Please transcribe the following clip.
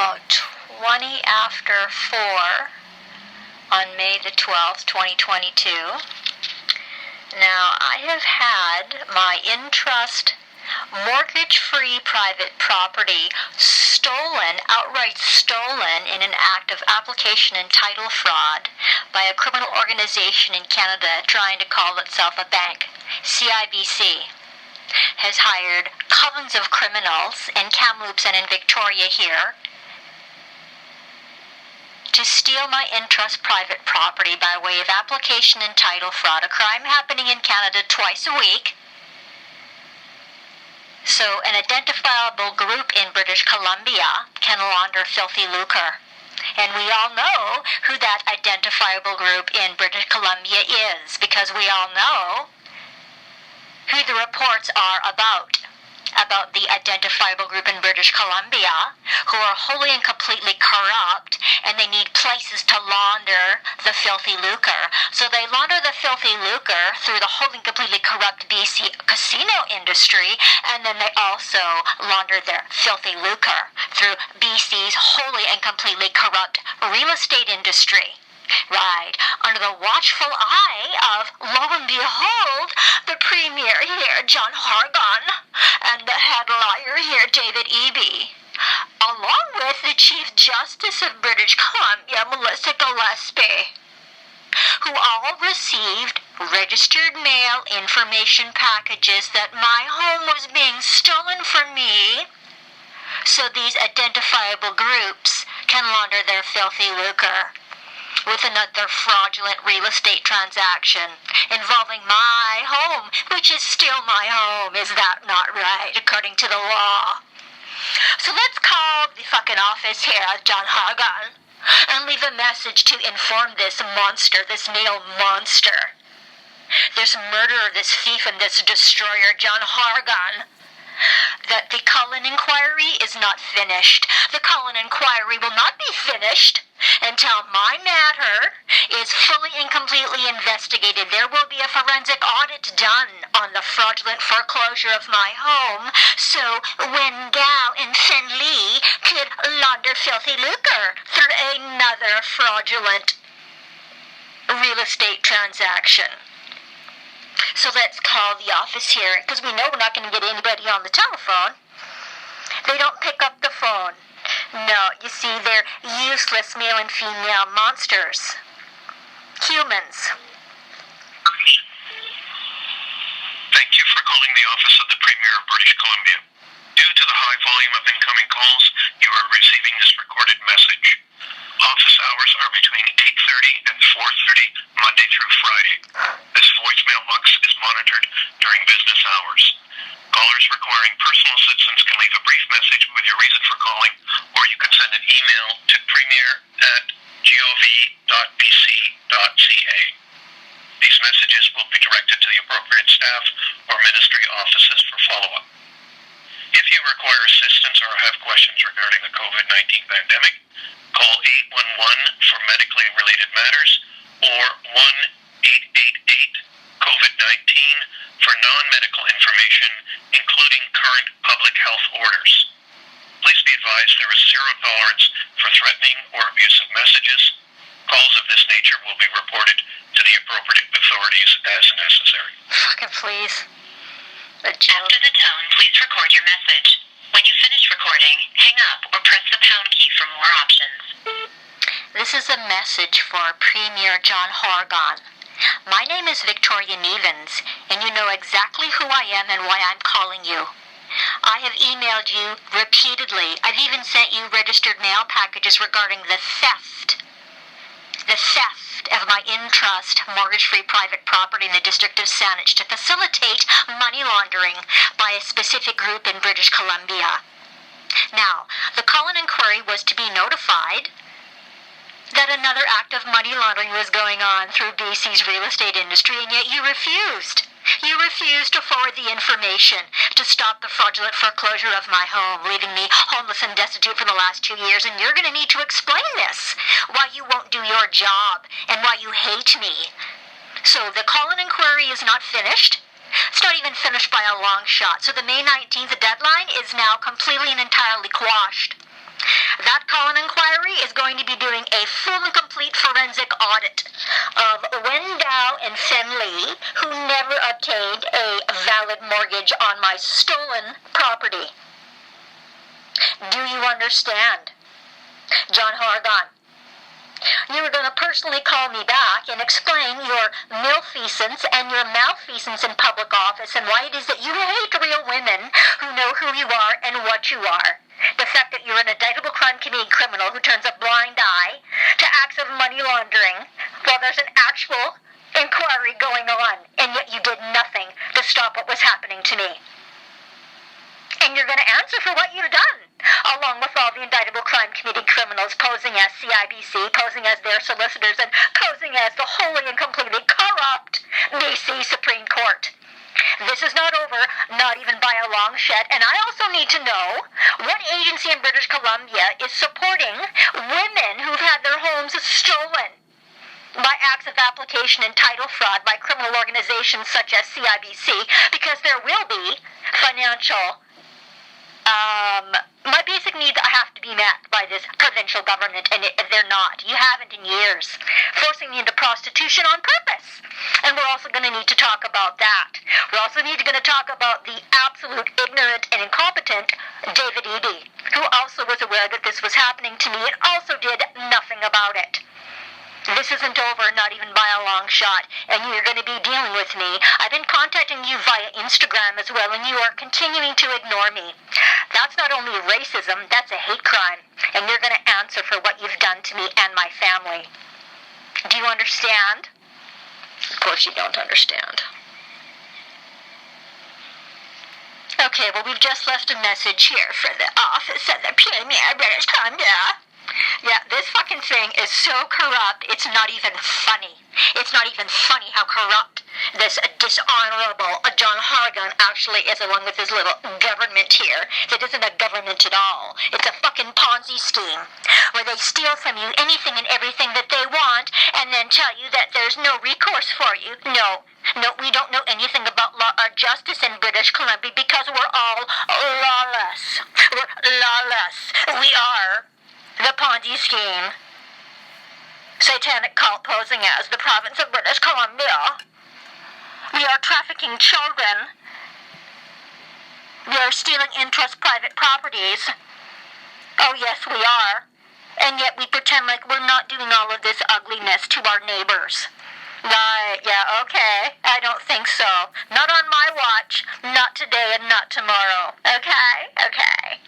about 20 after 4 on May the 12th, 2022. Now, I have had my in-trust mortgage-free private property outright stolen in an act of application and title fraud by a criminal organization in Canada trying to call itself a bank. CIBC has hired covens of criminals in Kamloops and in Victoria here to steal my in-trust private property by way of application and title fraud, a crime happening in Canada twice a week. So an identifiable group in British Columbia can launder filthy lucre. And we all know who that identifiable group in British Columbia is, because we all know who the reports are about the identifiable group in British Columbia, who are wholly and completely corrupt, and they need places to launder the filthy lucre. So they launder the filthy lucre through the wholly and completely corrupt BC casino industry, and then they also launder their filthy lucre through BC's wholly and completely corrupt real estate industry. Right, under the watchful eye of, lo and behold, the Premier here, John Horgan, and the head lawyer here, David Eby, along with the Chief Justice of British Columbia, Melissa Gillespie, who all received registered mail information packages that my home was being stolen from me, so these identifiable groups can launder their filthy lucre with another fraudulent real estate transaction involving my home, which is still my home. Is that not right, according to the law? So let's call the fucking office here, John Horgan, and leave a message to inform this monster, this male monster, this murderer, this thief, and this destroyer, John Horgan, that the Cullen inquiry is not finished. The Cullen inquiry will not be finished until my matter is fully and completely investigated. There will be a forensic audit done on the fraudulent foreclosure of my home, so Wen Gao and Fen Li could launder filthy lucre through another fraudulent real estate transaction. So let's call the office here, because we know we're not going to get anybody on the telephone. They don't pick up the phone. No, you see, they're useless male and female monsters. Humans. Thank you for calling the office of the Premier of British Columbia. Due to the high volume of incoming calls, you are receiving this recorded message. Office hours are between 8:30 and 4:30, Monday through Friday. This voicemail box is monitored during business hours. Callers requiring personal assistance can leave a brief message with your reason for calling, or you can send an email to premier@gov.bc.ca. These messages will be directed to the appropriate staff or ministry offices for follow-up. If you require assistance or have questions regarding the COVID-19 pandemic, call 811 for medically related matters or 1-888-COVID-19 for non-medical information, including current public health orders. Please be advised there is zero tolerance for threatening or abusive messages. Calls of this nature will be reported to the appropriate authorities as necessary. Fucking please. After the tone, please record your message. When you finish recording, hang up or press the pound key for more options. This is a message for Premier John Horgan. My name is Victoria Nevins, and you know exactly who I am and why I'm calling you. I have emailed you repeatedly. I've even sent you registered mail packages regarding the theft of my in-trust mortgage-free private property in the district of Saanich to facilitate money laundering by a specific group in British Columbia. Now, the Cullen inquiry was to be notified that another act of money laundering was going on through BC's real estate industry, and yet you refused. You refused to forward the information to stop the fraudulent foreclosure of my home, leaving me homeless and destitute for the last 2 years, and you're going to need to explain this, why you won't do your job, and why you hate me. So the Cullen inquiry is not finished. It's not even finished by a long shot. So the May 19th deadline is now completely and entirely quashed. That audit of Wendow and Finley, who never obtained a valid mortgage on my stolen property. Do you understand? John Horgan, you were going to personally call me back and explain your malfeasance and your malfeasance in public office and why it is that you hate real women who know who you are and what you are. The fact that you're an indictable crime committing criminal who turns a blind eye to acts of money laundering while there's an actual inquiry going on, and yet you did nothing to stop what was happening to me. And you're going to answer for what you've done, along with all the indictable crime committing criminals posing as CIBC, posing as their solicitors, and posing as the wholly and completely corrupt BC Supreme Court. This is not over, not even by a long shot, and I also need to know what agency in British Columbia is supporting women who've had their homes stolen by acts of application and title fraud by criminal organizations such as CIBC, because there will be financial my basic needs have to be met by this provincial government, and they're not. You haven't in years. Forcing me into prostitution on purpose. And we're also going to need to talk about that. We're also going to talk about the absolute ignorant and incompetent David Eby, who also was aware that this was happening to me and also did nothing about it. This isn't over, not even by a long shot, and you're going to be dealing with me. I've been contacting you via Instagram as well, and you are continuing to ignore me. That's not only racism, that's a hate crime, and you're going to answer for what you've done to me and my family. Do you understand? Of course you don't understand. Okay, well, we've just left a message here for the office of the Premier British Columbia. Yeah, this fucking thing is so corrupt, it's not even funny. It's not even funny how corrupt this dishonorable John Horgan actually is, along with his little government here. It isn't a government at all. It's a fucking Ponzi scheme where they steal from you anything and everything that they want and then tell you that there's no recourse for you. No, we don't know anything about law or justice in British Columbia because we're all lawless. We're lawless. We are the Ponzi scheme. Satanic cult posing as the province of British Columbia. We are trafficking children. We are stealing interest private properties. Oh yes, we are. And yet we pretend like we're not doing all of this ugliness to our neighbors. Right, yeah, okay. I don't think so. Not on my watch. Not today and not tomorrow. Okay? Okay.